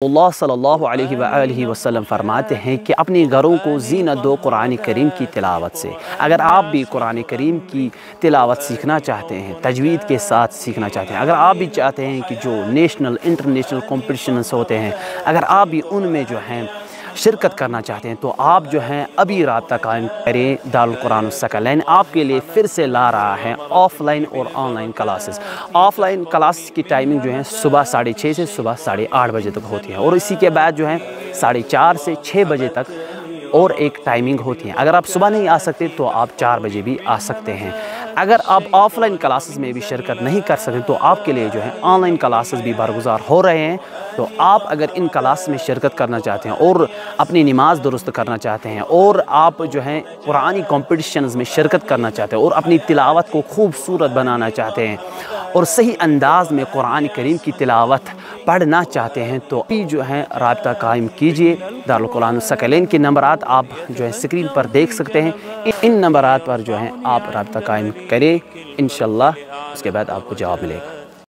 اللہ صلی اللہ علیہ وآلہ وسلم فرماتے ہیں کہ اپنے گھروں کو زینت دو قرآن کریم کی تلاوت سے۔ اگر آپ بھی قرآن کریم کی تلاوت سیکھنا چاہتے ہیں، تجوید کے ساتھ سیکھنا چاہتے ہیں، اگر آپ بھی چاہتے ہیں کہ جو نیشنل انٹرنیشنل کمپٹیشنز ہوتے ہیں، اگر آپ بھی ان میں جو ہیں شرکت کرنا چاہتے ہیں، تو آپ جو ہیں ابھی رابطہ قائم کریں۔ دارالقرآن الثقلین آپ کے لیے پھر سے لا رہا ہے آف لائن اور on line classes. Of line class کی ٹائمنگ جو ہے صبح 6:30 سے صبح 8:30 بجے تک ہوتی ہے، اور اسی کے بعد جو ہے 4:30 سے 6 بجے تک اور ایک ٹائمنگ ہوتی ہے۔ اگر آپ صبح نہیں آ سکتے تو آپ 4 بجے بھی آ سکتے ہیں۔ اگر آپ آف لائن کلاسز میں بھی شرکت نہیں کر سکتے تو آپ کے لیے جو ہے آن لائن کلاسز بھی برگزار ہو رہے ہیں۔ تو آپ اگر ان کلاس میں شرکت کرنا چاہتے ہیں اور اپنی نماز درست کرنا چاہتے ہیں، اور آپ جو ہیں قرآنی کمپٹیشنز میں شرکت کرنا چاہتے ہیں، اور اپنی تلاوت کو خوبصورت بنانا چاہتے ہیں، اور صحیح انداز میں قرآن کریم کی تلاوت پڑھنا چاہتے ہیں، تو ابھی جو ہے رابطہ قائم کیجئے۔ دارالقرآن الثقلین کے نمبرات آپ جو ہے اسکرین پر دیکھ سکتے ہیں، ان نمبرات پر جو ہیں آپ رابطہ قائم کریں، انشاءاللہ اس کے بعد آپ کو جواب ملے گا۔